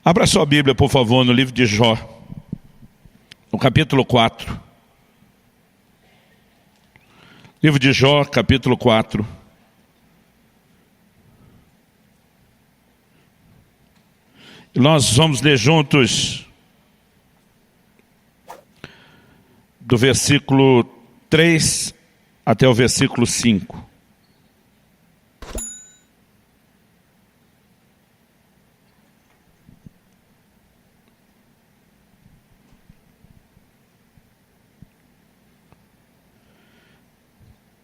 Abra sua Bíblia, por favor, no livro de Jó, no capítulo 4. Livro de Jó, capítulo 4. E nós vamos ler juntos do versículo 3 até o versículo 5.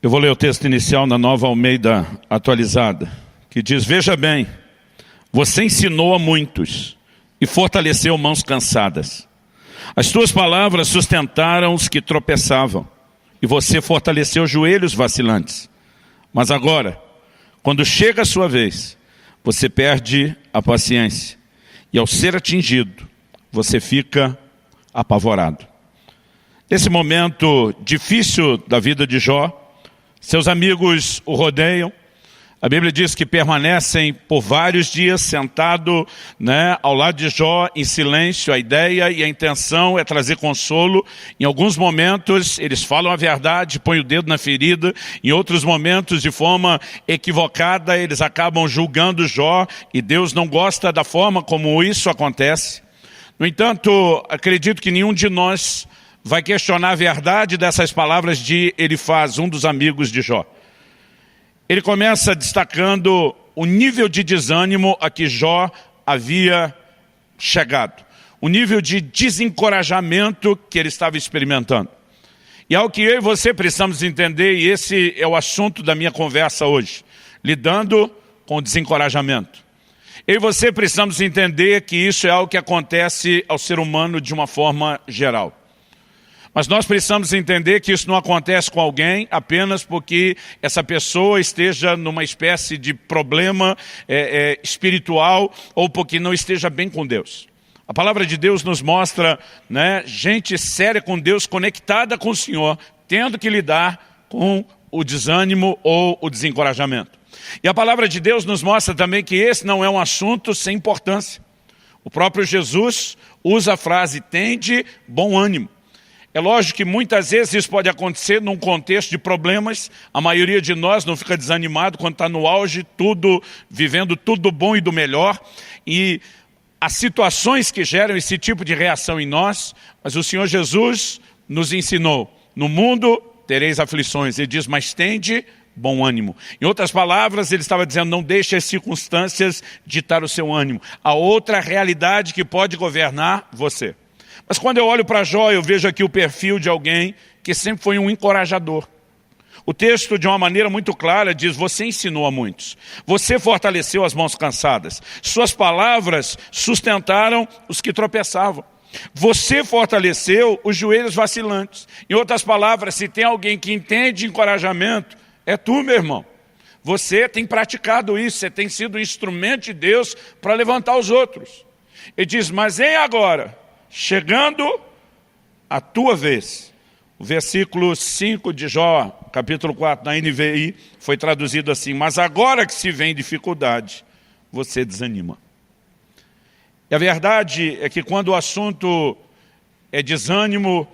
Eu vou ler o texto inicial na Nova Almeida atualizada, que diz: veja bem, você ensinou a muitos e fortaleceu mãos cansadas. As tuas palavras sustentaram os que tropeçavam, e você fortaleceu joelhos vacilantes. Mas agora, quando chega a sua vez, você perde a paciência, e ao ser atingido, você fica apavorado. Nesse momento difícil da vida de Jó, seus amigos o rodeiam. A Bíblia diz que permanecem por vários dias sentado, ao lado de Jó em silêncio. A ideia e a intenção é trazer consolo. Em alguns momentos eles falam a verdade, põem o dedo na ferida. Em outros momentos, de forma equivocada, eles acabam julgando Jó, e Deus não gosta da forma como isso acontece. No entanto, acredito que nenhum de nós vai questionar a verdade dessas palavras de Elifaz, um dos amigos de Jó. Ele começa destacando o nível de desânimo a que Jó havia chegado, o nível de desencorajamento que ele estava experimentando. E é o que eu e você precisamos entender, e esse é o assunto da minha conversa hoje, lidando com o desencorajamento. Eu e você precisamos entender que isso é algo que acontece ao ser humano de uma forma geral. Mas nós precisamos entender que isso não acontece com alguém apenas porque essa pessoa esteja numa espécie de problema espiritual ou porque não esteja bem com Deus. A palavra de Deus nos mostra gente séria com Deus, conectada com o Senhor, tendo que lidar com o desânimo ou o desencorajamento. E a palavra de Deus nos mostra também que esse não é um assunto sem importância. O próprio Jesus usa a frase: tende bom ânimo. É lógico que muitas vezes isso pode acontecer num contexto de problemas. A maioria de nós não fica desanimado quando está no auge, vivendo tudo do bom e do melhor. E as situações que geram esse tipo de reação em nós, mas o Senhor Jesus nos ensinou: no mundo tereis aflições. Ele diz: mas tende bom ânimo. Em outras palavras, ele estava dizendo: não deixe as circunstâncias ditar o seu ânimo. Há outra realidade que pode governar você. Mas quando eu olho para Jó, eu vejo aqui o perfil de alguém que sempre foi um encorajador. O texto, de uma maneira muito clara, diz: você ensinou a muitos. Você fortaleceu as mãos cansadas. Suas palavras sustentaram os que tropeçavam. Você fortaleceu os joelhos vacilantes. Em outras palavras, se tem alguém que entende encorajamento, é tu, meu irmão. Você tem praticado isso, você tem sido um instrumento de Deus para levantar os outros. Ele diz: mas agora, chegando a tua vez. O versículo 5 de Jó, capítulo 4, na NVI, foi traduzido assim: mas agora que se vem dificuldade, você desanima. E a verdade é que quando o assunto é desânimo,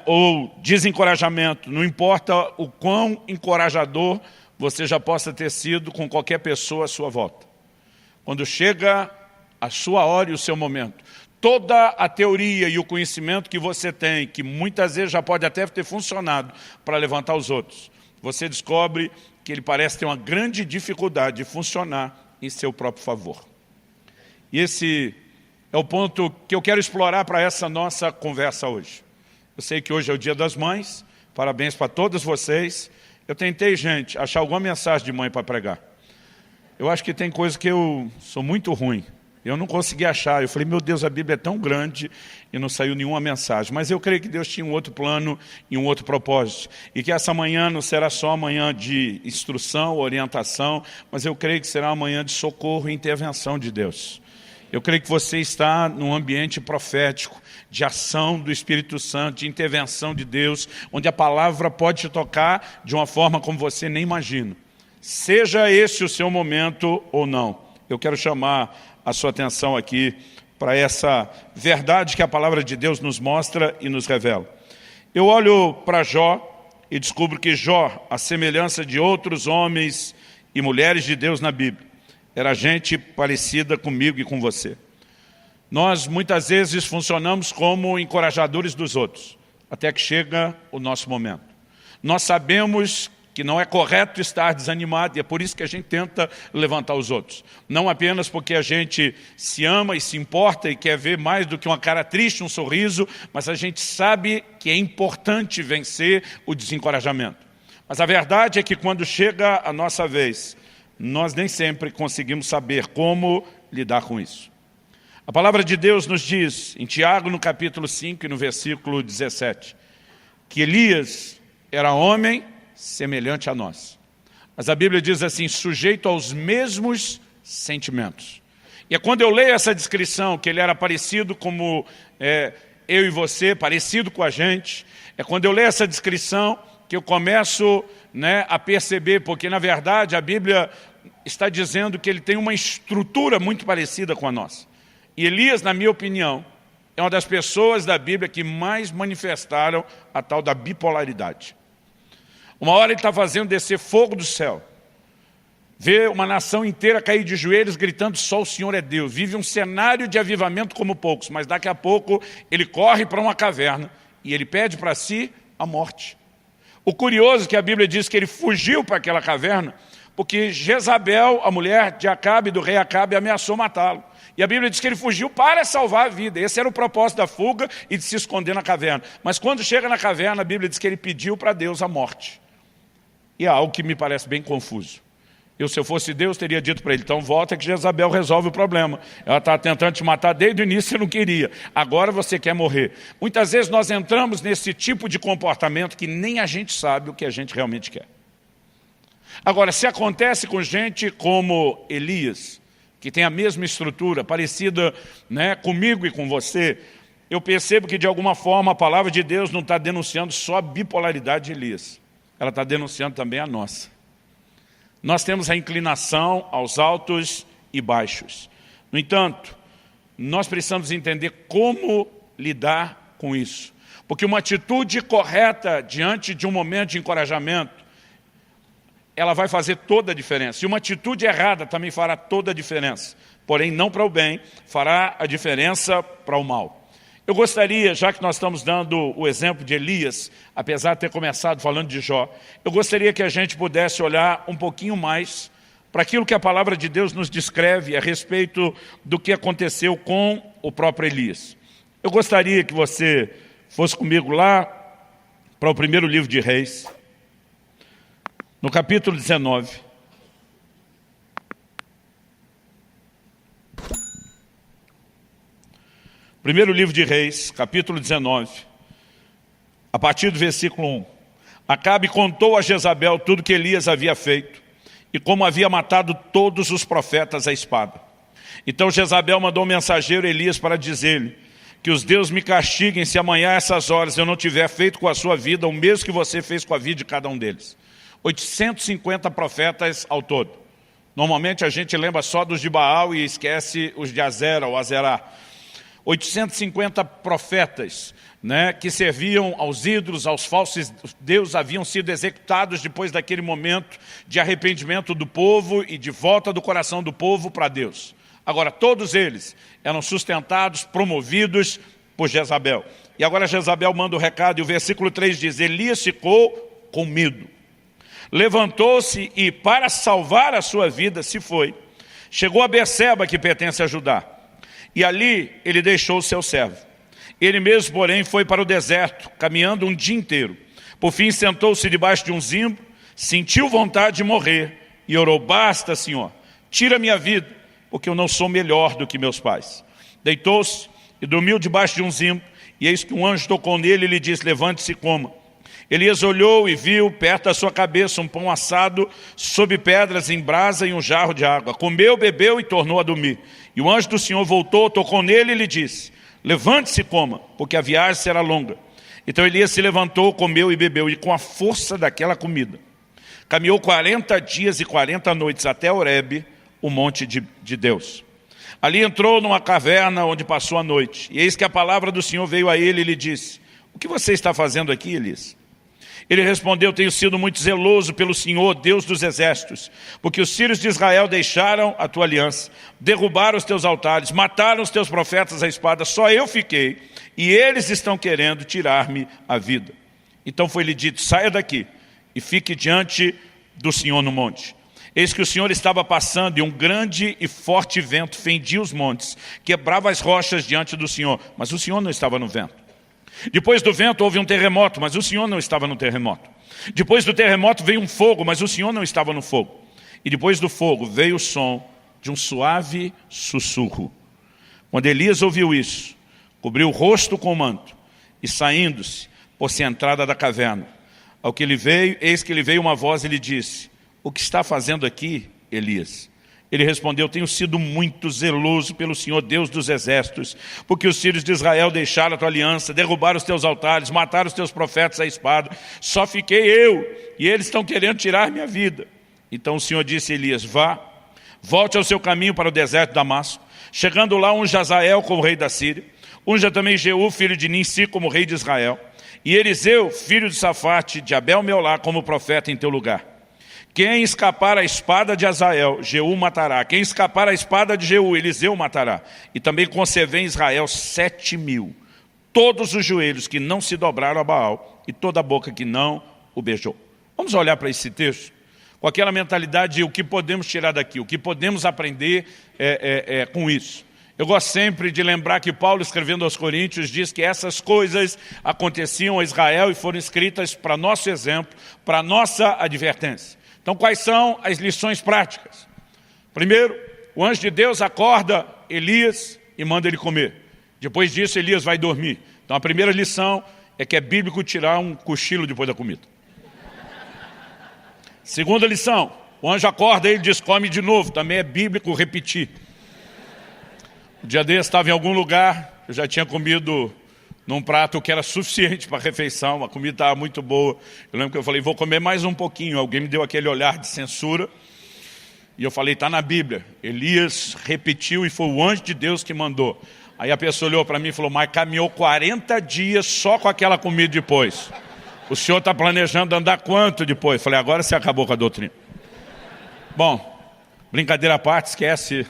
ou desencorajamento, não importa o quão encorajador você já possa ter sido com qualquer pessoa à sua volta. Quando chega a sua hora e o seu momento, toda a teoria e o conhecimento que você tem, que muitas vezes já pode até ter funcionado para levantar os outros, você descobre que ele parece ter uma grande dificuldade de funcionar em seu próprio favor. E esse é o ponto que eu quero explorar para essa nossa conversa hoje. Eu sei que hoje é o Dia das Mães, parabéns para todas vocês. Eu tentei, gente, achar alguma mensagem de mãe para pregar. Eu acho que tem coisa que eu sou muito ruim. Eu não consegui achar. Eu falei: meu Deus, a Bíblia é tão grande e não saiu nenhuma mensagem. Mas eu creio que Deus tinha um outro plano e um outro propósito. E que essa manhã não será só uma manhã de instrução, orientação, mas eu creio que será uma manhã de socorro e intervenção de Deus. Eu creio que você está num ambiente profético, de ação do Espírito Santo, de intervenção de Deus, onde a palavra pode te tocar de uma forma como você nem imagina. Seja esse o seu momento ou não. Eu quero chamar a sua atenção aqui para essa verdade que a palavra de Deus nos mostra e nos revela. Eu olho para Jó e descubro que Jó, à semelhança de outros homens e mulheres de Deus na Bíblia, era gente parecida comigo e com você. Nós muitas vezes funcionamos como encorajadores dos outros, até que chega o nosso momento. Nós sabemos que não é correto estar desanimado, e é por isso que a gente tenta levantar os outros. Não apenas porque a gente se ama e se importa e quer ver mais do que uma cara triste, um sorriso, mas a gente sabe que é importante vencer o desencorajamento. Mas a verdade é que quando chega a nossa vez, nós nem sempre conseguimos saber como lidar com isso. A palavra de Deus nos diz, em Tiago, no capítulo 5 e no versículo 17, que Elias era homem semelhante a nós. Mas a Bíblia diz assim, sujeito aos mesmos sentimentos. E é quando eu leio essa descrição, que ele era parecido como eu e você, parecido com a gente, é quando eu leio essa descrição que eu começo a perceber, porque na verdade a Bíblia está dizendo que ele tem uma estrutura muito parecida com a nossa. E Elias, na minha opinião, é uma das pessoas da Bíblia que mais manifestaram a tal da bipolaridade. Uma hora ele está fazendo descer fogo do céu, vê uma nação inteira cair de joelhos gritando só o Senhor é Deus, vive um cenário de avivamento como poucos, mas daqui a pouco ele corre para uma caverna e ele pede para si a morte. O curioso é que a Bíblia diz que ele fugiu para aquela caverna porque Jezabel, a mulher de Acabe, do rei Acabe, ameaçou matá-lo. E a Bíblia diz que ele fugiu para salvar a vida. Esse era o propósito da fuga e de se esconder na caverna. Mas quando chega na caverna, a Bíblia diz que ele pediu para Deus a morte. E é algo que me parece bem confuso. Se eu fosse Deus, teria dito para ele, então volta que Jezabel resolve o problema. Ela está tentando te matar desde o início e não queria. Agora você quer morrer. Muitas vezes nós entramos nesse tipo de comportamento que nem a gente sabe o que a gente realmente quer. Agora, se acontece com gente como Elias, que tem a mesma estrutura, parecida comigo e com você, eu percebo que de alguma forma a palavra de Deus não está denunciando só a bipolaridade de Elias. Ela está denunciando também a nossa. Nós temos a inclinação aos altos e baixos. No entanto, nós precisamos entender como lidar com isso. Porque uma atitude correta diante de um momento de encorajamento, ela vai fazer toda a diferença. E uma atitude errada também fará toda a diferença. Porém, não para o bem, fará a diferença para o mal. Eu gostaria, já que nós estamos dando o exemplo de Elias, apesar de ter começado falando de Jó, eu gostaria que a gente pudesse olhar um pouquinho mais para aquilo que a palavra de Deus nos descreve a respeito do que aconteceu com o próprio Elias. Eu gostaria que você fosse comigo lá para o primeiro livro de Reis, no capítulo 19. Primeiro livro de Reis, capítulo 19, a partir do versículo 1. Acabe contou a Jezabel tudo que Elias havia feito e como havia matado todos os profetas à espada. Então Jezabel mandou um mensageiro Elias para dizer-lhe que os deuses me castiguem se amanhã a essas horas eu não tiver feito com a sua vida o mesmo que você fez com a vida de cada um deles. 850 profetas ao todo. Normalmente a gente lembra só dos de Baal e esquece os de Azera ou Azerá. 850 profetas, que serviam aos ídolos, aos falsos deuses, haviam sido executados depois daquele momento de arrependimento do povo e de volta do coração do povo para Deus. Agora, todos eles eram sustentados, promovidos por Jezabel. E agora Jezabel manda o recado, e o versículo 3 diz, Elias ficou com medo. Levantou-se e, para salvar a sua vida, se foi. Chegou a Berseba, que pertence a Judá. E ali ele deixou o seu servo. Ele mesmo, porém, foi para o deserto, caminhando um dia inteiro. Por fim, sentou-se debaixo de um zimbro, sentiu vontade de morrer e orou, basta, Senhor, tira minha vida, porque eu não sou melhor do que meus pais. Deitou-se e dormiu debaixo de um zimbro, e eis que um anjo tocou nele e lhe disse, levante-se e coma. Elias olhou e viu perto da sua cabeça um pão assado sob pedras em brasa e um jarro de água. Comeu, bebeu e tornou a dormir. E o anjo do Senhor voltou, tocou nele e lhe disse, levante-se e coma, porque a viagem será longa. Então Elias se levantou, comeu e bebeu, e com a força daquela comida, caminhou 40 dias e 40 noites até Horebe, o monte de Deus. Ali entrou numa caverna onde passou a noite. E eis que a palavra do Senhor veio a ele e lhe disse: o que você está fazendo aqui, Elias? Ele respondeu: tenho sido muito zeloso pelo Senhor, Deus dos exércitos, porque os filhos de Israel deixaram a tua aliança, derrubaram os teus altares, mataram os teus profetas à espada, só eu fiquei, e eles estão querendo tirar-me a vida. Então foi-lhe dito: saia daqui e fique diante do Senhor no monte. Eis que o Senhor estava passando, e um grande e forte vento fendia os montes, quebrava as rochas diante do Senhor, mas o Senhor não estava no vento. Depois do vento houve um terremoto, mas o Senhor não estava no terremoto. Depois do terremoto veio um fogo, mas o Senhor não estava no fogo. E depois do fogo veio o som de um suave sussurro. Quando Elias ouviu isso, cobriu o rosto com o manto e, saindo-se, pôs-se à entrada da caverna. Ao que ele veio, eis que lhe veio uma voz e lhe disse: o que está fazendo aqui, Elias? Ele respondeu: tenho sido muito zeloso pelo Senhor, Deus dos exércitos, porque os filhos de Israel deixaram a tua aliança, derrubaram os teus altares, mataram os teus profetas à espada. Só fiquei eu, e eles estão querendo tirar minha vida. Então o Senhor disse a Elias: vá, volte ao seu caminho para o deserto de Damasco. Chegando lá, unja Hazael como rei da Síria, unja também Jeú, filho de Nimsi, como rei de Israel, e Eliseu, filho de Safate, de Abel-Meolá, como profeta em teu lugar. Quem escapar à espada de Hazael, Jeú matará. Quem escapar à espada de Jeú, Eliseu matará. E também concevei em Israel 7.000, todos os joelhos que não se dobraram a Baal, e toda a boca que não o beijou. Vamos olhar para esse texto com aquela mentalidade de o que podemos tirar daqui, o que podemos aprender com isso. Eu gosto sempre de lembrar que Paulo, escrevendo aos Coríntios, diz que essas coisas aconteciam a Israel e foram escritas para nosso exemplo, para nossa advertência. Então, quais são as lições práticas? Primeiro, o anjo de Deus acorda Elias e manda ele comer. Depois disso, Elias vai dormir. Então, a primeira lição é que é bíblico tirar um cochilo depois da comida. Segunda lição, o anjo acorda e ele diz: come de novo. Também é bíblico repetir. O dia desse estava em algum lugar, eu já tinha comido num prato que era suficiente para a refeição, a comida estava muito boa. Eu lembro que eu falei: vou comer mais um pouquinho. Alguém me deu aquele olhar de censura. E eu falei: está na Bíblia. Elias repetiu e foi o anjo de Deus que mandou. Aí a pessoa olhou para mim e falou: mas caminhou 40 dias só com aquela comida depois. O senhor está planejando andar quanto depois? Eu falei: agora você acabou com a doutrina. Bom, brincadeira à parte, esquece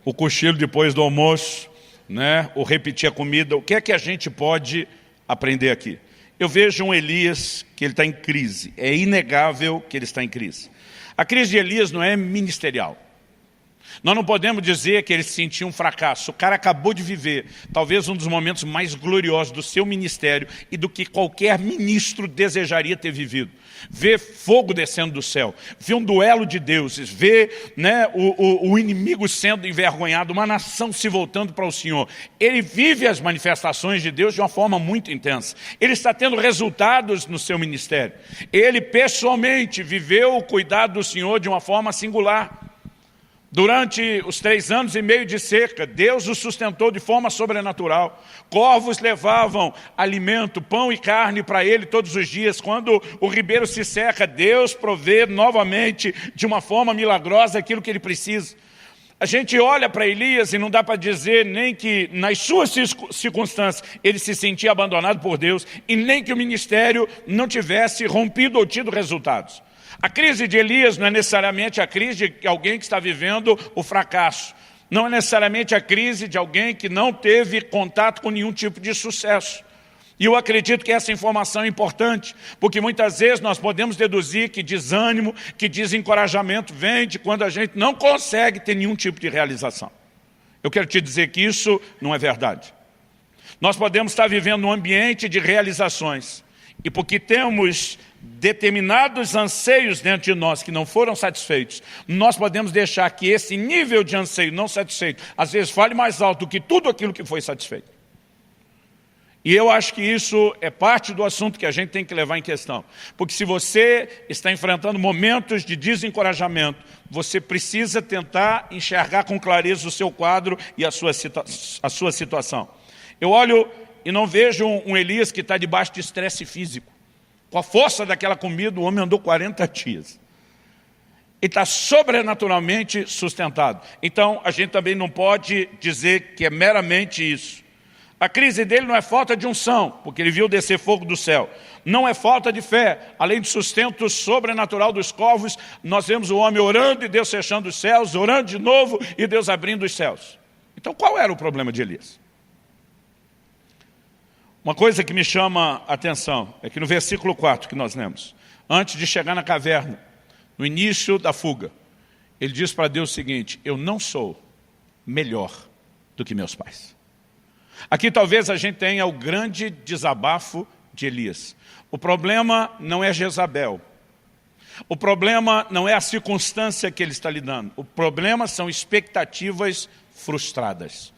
o cochilo depois do almoço, né? Ou repetir a comida. O que é que a gente pode aprender aqui? Eu vejo um Elias que ele está em crise. É inegável que ele está em crise. A crise de Elias não é ministerial. Nós não podemos dizer que ele se sentiu um fracasso. O cara acabou de viver talvez um dos momentos mais gloriosos do seu ministério e do que qualquer ministro desejaria ter vivido. Ver fogo descendo do céu, ver um duelo de deuses, ver, né, o inimigo sendo envergonhado, uma nação se voltando para o Senhor. Ele vive as manifestações de Deus de uma forma muito intensa. Ele está tendo resultados no seu ministério. Ele pessoalmente viveu o cuidado do Senhor de uma forma singular. Durante os 3 anos e meio de seca, Deus o sustentou de forma sobrenatural. Corvos levavam alimento, pão e carne para ele todos os dias. Quando o ribeiro se seca, Deus provê novamente de uma forma milagrosa aquilo que ele precisa. A gente olha para Elias e não dá para dizer nem que nas suas circunstâncias ele se sentia abandonado por Deus e nem que o ministério não tivesse rompido ou tido resultados. A crise de Elias não é necessariamente a crise de alguém que está vivendo o fracasso. Não é necessariamente a crise de alguém que não teve contato com nenhum tipo de sucesso. E eu acredito que essa informação é importante, porque muitas vezes nós podemos deduzir que desânimo, que desencorajamento vem de quando a gente não consegue ter nenhum tipo de realização. Eu quero te dizer que isso não é verdade. Nós podemos estar vivendo um ambiente de realizações, e porque temos determinados anseios dentro de nós que não foram satisfeitos, nós podemos deixar que esse nível de anseio não satisfeito, às vezes fale mais alto do que tudo aquilo que foi satisfeito. E eu acho que isso é parte do assunto que a gente tem que levar em questão. Porque se você está enfrentando momentos de desencorajamento, você precisa tentar enxergar com clareza o seu quadro e a sua situação. Eu olho e não vejo um Elias que está debaixo de estresse físico. Com a força daquela comida, o homem andou 40 dias. está sobrenaturalmente sustentado. Então, a gente também não pode dizer que é meramente isso. A crise dele não é falta de unção, porque ele viu descer fogo do céu. Não é falta de fé. Além do sustento sobrenatural dos corvos, nós vemos o homem orando e Deus fechando os céus, orando de novo e Deus abrindo os céus. Então, qual era o problema de Elias? Uma coisa que me chama a atenção é que no versículo 4 que nós lemos, antes de chegar na caverna, no início da fuga, ele diz para Deus o seguinte: eu não sou melhor do que meus pais. Aqui talvez a gente tenha o grande desabafo de Elias. O problema não é Jezabel. O problema não é a circunstância que ele está lidando. O problema são expectativas frustradas.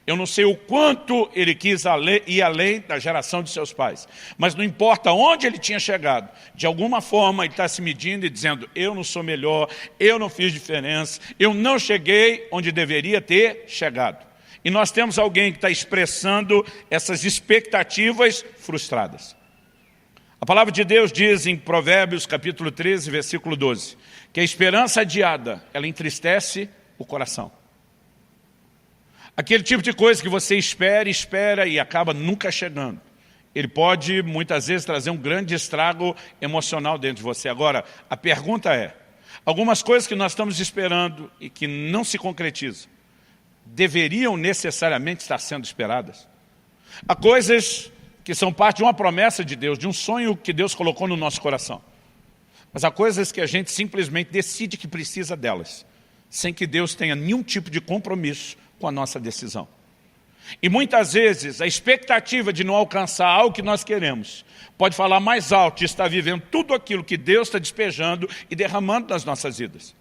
Eu não sei o quanto ele quis ir além da geração de seus pais, mas não importa onde ele tinha chegado, de alguma forma ele está se medindo e dizendo: eu não sou melhor, eu não fiz diferença, eu não cheguei onde deveria ter chegado. E nós temos alguém que está expressando essas expectativas frustradas. A palavra de Deus diz em Provérbios capítulo 13, versículo 12, que a esperança adiada, ela entristece o coração. Aquele tipo de coisa que você espera e acaba nunca chegando. Ele pode, muitas vezes, trazer um grande estrago emocional dentro de você. Agora, a pergunta é, algumas coisas que nós estamos esperando e que não se concretizam, deveriam necessariamente estar sendo esperadas? Há coisas que são parte de uma promessa de Deus, de um sonho que Deus colocou no nosso coração. Mas há coisas que a gente simplesmente decide que precisa delas, sem que Deus tenha nenhum tipo de compromisso com a nossa decisão. E muitas vezes a expectativa de não alcançar algo que nós queremos pode falar mais alto e estar vivendo tudo aquilo que Deus está despejando e derramando nas nossas vidas.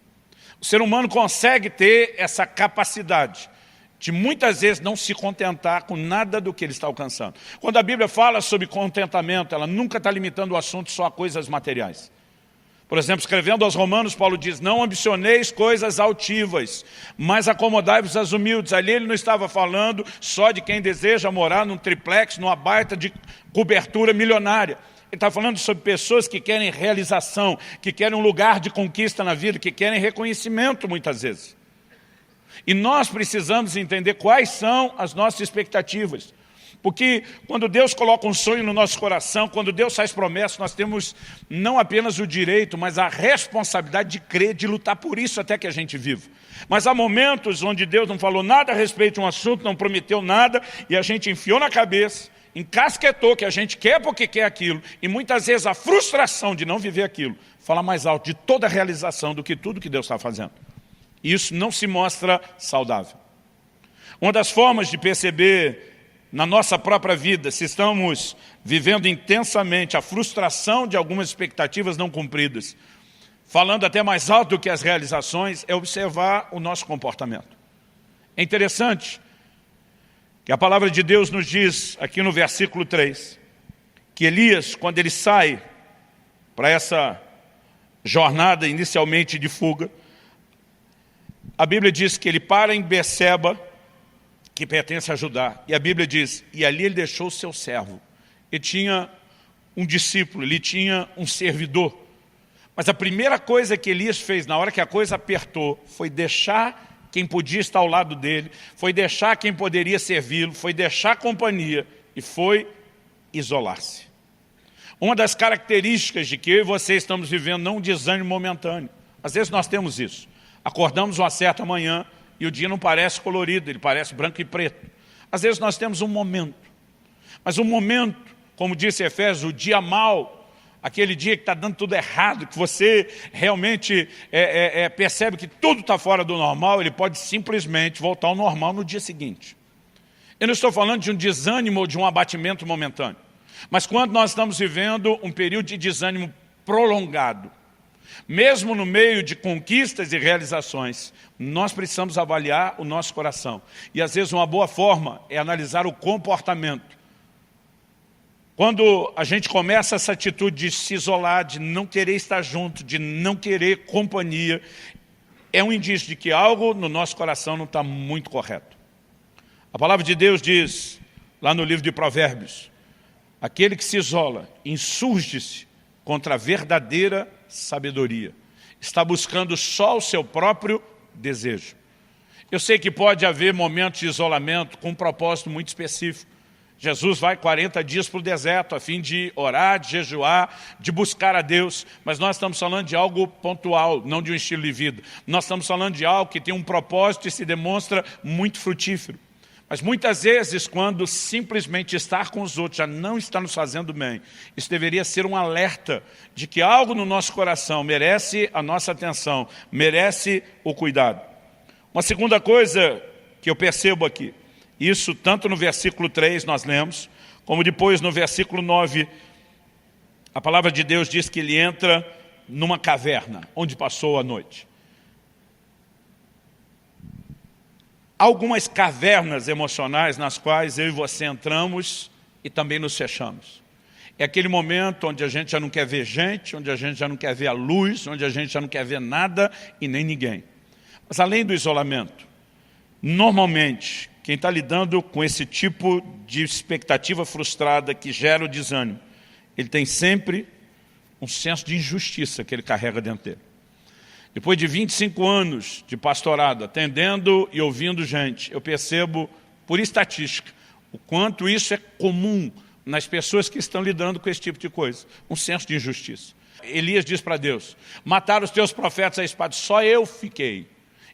O ser humano consegue ter essa capacidade de muitas vezes não se contentar com nada do que ele está alcançando. Quando a Bíblia fala sobre contentamento, ela nunca está limitando o assunto só a coisas materiais. Por exemplo, escrevendo aos Romanos, Paulo diz: não ambicioneis coisas altivas, mas acomodai-vos às humildes. Ali ele não estava falando só de quem deseja morar num triplex, numa baita de cobertura milionária. Ele está falando sobre pessoas que querem realização, que querem um lugar de conquista na vida, que querem reconhecimento muitas vezes. E nós precisamos entender quais são as nossas expectativas. Porque quando Deus coloca um sonho no nosso coração, quando Deus faz promessas, nós temos não apenas o direito, mas a responsabilidade de crer, de lutar por isso até que a gente viva. Mas há momentos onde Deus não falou nada a respeito de um assunto, não prometeu nada, e a gente enfiou na cabeça, encasquetou que a gente quer porque quer aquilo, e muitas vezes a frustração de não viver aquilo fala mais alto de toda a realização do que tudo que Deus está fazendo. E isso não se mostra saudável. Uma das formas de perceber na nossa própria vida se estamos vivendo intensamente a frustração de algumas expectativas não cumpridas, falando até mais alto do que as realizações, é observar o nosso comportamento. É interessante que a palavra de Deus nos diz, aqui no versículo 3, que Elias, quando ele sai para essa jornada inicialmente de fuga, a Bíblia diz que ele para em Beceba, que pertence a Judá, e a Bíblia diz, e ali ele deixou o seu servo. Ele tinha um discípulo, ele tinha um servidor. Mas a primeira coisa que Elias fez, na hora que a coisa apertou, foi deixar quem podia estar ao lado dele, foi deixar quem poderia servi-lo, foi deixar a companhia e foi isolar-se. Uma das características de que eu e você estamos vivendo não um desânimo momentâneo. Às vezes nós temos isso. Acordamos uma certa manhã e o dia não parece colorido, ele parece branco e preto. Às vezes nós temos um momento. Mas um momento, como disse Efésios, o dia mau, aquele dia que está dando tudo errado, que você realmente percebe que tudo está fora do normal, ele pode simplesmente voltar ao normal no dia seguinte. Eu não estou falando de um desânimo ou de um abatimento momentâneo. Mas quando nós estamos vivendo um período de desânimo prolongado, mesmo no meio de conquistas e realizações, nós precisamos avaliar o nosso coração. E às vezes uma boa forma é analisar o comportamento. Quando a gente começa essa atitude de se isolar, de não querer estar junto, de não querer companhia, é um indício de que algo no nosso coração não está muito correto. A palavra de Deus diz, lá no livro de Provérbios, aquele que se isola, insurge-se contra a verdadeira sabedoria. está buscando só o seu próprio desejo. Eu sei que pode haver momentos de isolamento com um propósito muito específico. Jesus vai 40 dias para o deserto a fim de orar, de jejuar, de buscar a Deus. Mas nós estamos falando de algo pontual, não de um estilo de vida. Nós estamos falando de algo que tem um propósito e se demonstra muito frutífero. Mas muitas vezes, quando simplesmente estar com os outros já não está nos fazendo bem, isso deveria ser um alerta de que algo no nosso coração merece a nossa atenção, merece o cuidado. Uma segunda coisa que eu percebo aqui, isso tanto no versículo 3 nós lemos, como depois no versículo 9, a palavra de Deus diz que ele entra numa caverna, onde passou a noite. Há algumas cavernas emocionais nas quais eu e você entramos e também nos fechamos. É aquele momento onde a gente já não quer ver gente, onde a gente já não quer ver a luz, onde a gente já não quer ver nada e nem ninguém. Mas além do isolamento, normalmente, quem está lidando com esse tipo de expectativa frustrada que gera o desânimo, ele tem sempre um senso de injustiça que ele carrega dentro dele. Depois de 25 anos de pastorado, atendendo e ouvindo gente, eu percebo, por estatística, o quanto isso é comum nas pessoas que estão lidando com esse tipo de coisa. Um senso de injustiça. Elias diz para Deus, mataram os teus profetas à espada, só eu fiquei.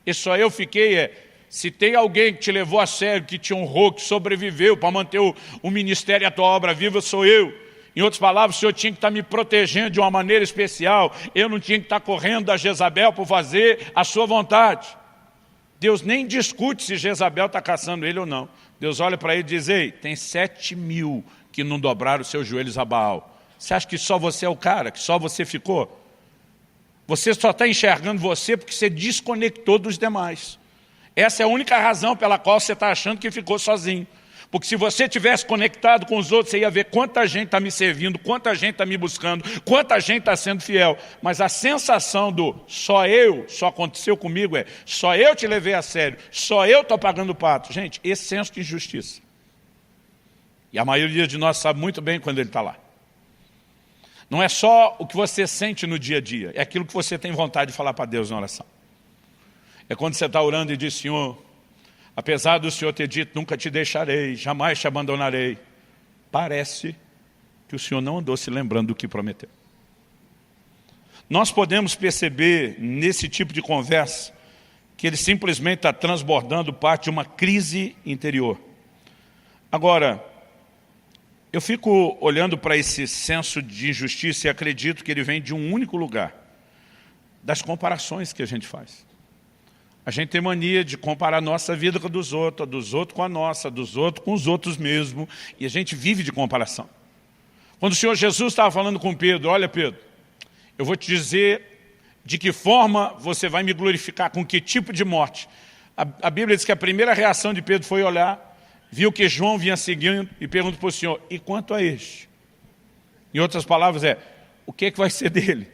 E só eu fiquei se tem alguém que te levou a sério, que te honrou, que sobreviveu para manter o ministério e a tua obra viva, sou eu. Em outras palavras, o Senhor tinha que estar me protegendo de uma maneira especial. Eu não tinha que estar correndo da Jezabel por fazer a sua vontade. Deus nem discute se Jezabel está caçando ele ou não. Deus olha para ele e diz, ei, tem 7.000 que não dobraram os seus joelhos a Baal. Você acha que só você é o cara, que só você ficou? Você só está enxergando você porque você desconectou dos demais. Essa é a única razão pela qual você está achando que ficou sozinho. Porque se você tivesse conectado com os outros, você ia ver quanta gente está me servindo, quanta gente está me buscando, quanta gente está sendo fiel. Mas a sensação do só aconteceu comigo só eu te levei a sério, só eu estou pagando o pato. Gente, esse senso de injustiça. E a maioria de nós sabe muito bem quando ele está lá. Não é só o que você sente no dia a dia, é aquilo que você tem vontade de falar para Deus na oração. É quando você está orando e diz, Senhor, apesar do Senhor ter dito, nunca te deixarei, jamais te abandonarei, parece que o Senhor não andou se lembrando do que prometeu. Nós podemos perceber nesse tipo de conversa que ele simplesmente está transbordando parte de uma crise interior. Agora, eu fico olhando para esse senso de injustiça e acredito que ele vem de um único lugar, das comparações que a gente faz. A gente tem mania de comparar a nossa vida com a dos outros com a nossa, dos outros com os outros mesmo, e a gente vive de comparação. Quando o Senhor Jesus estava falando com Pedro, olha Pedro, eu vou te dizer de que forma você vai me glorificar, com que tipo de morte. A Bíblia diz que a primeira reação de Pedro foi olhar, viu que João vinha seguindo e pergunta para o Senhor, e quanto a este? Em outras palavras o que vai ser dele?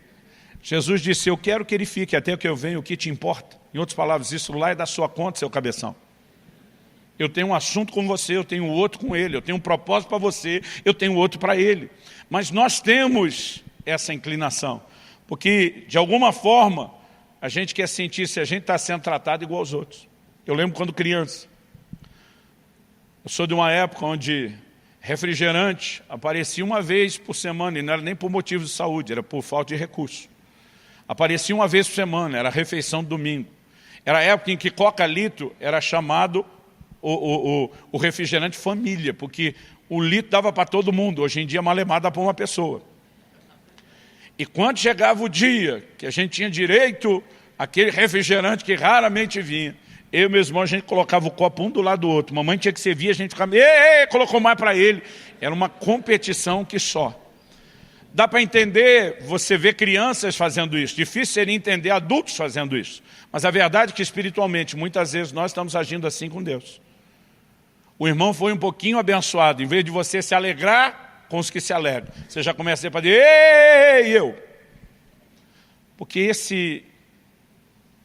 Jesus disse, eu quero que ele fique até que eu venha, o que te importa? Em outras palavras, isso lá é da sua conta, seu cabeção. Eu tenho um assunto com você, eu tenho outro com ele, eu tenho um propósito para você, eu tenho outro para ele. Mas nós temos essa inclinação, porque de alguma forma a gente quer sentir se a gente está sendo tratado igual aos outros. Eu lembro quando criança, eu sou de uma época onde refrigerante aparecia uma vez por semana, e não era nem por motivo de saúde, era por falta de recurso. Aparecia uma vez por semana, era a refeição do domingo. Era a época em que Coca-Litro era chamado o refrigerante família, porque o litro dava para todo mundo, hoje em dia malemar dá para uma pessoa. E quando chegava o dia que a gente tinha direito àquele refrigerante que raramente vinha, eu e meu irmão, a gente colocava o copo um do lado do outro. Mamãe tinha que servir, a gente ficava, colocou mais para ele. Era uma competição que só. Dá para entender, você vê crianças fazendo isso. Difícil seria entender adultos fazendo isso. Mas a verdade é que espiritualmente, muitas vezes, nós estamos agindo assim com Deus. O irmão foi um pouquinho abençoado. Em vez de você se alegrar com os que se alegram, você já começa a dizer, ei, eu. Porque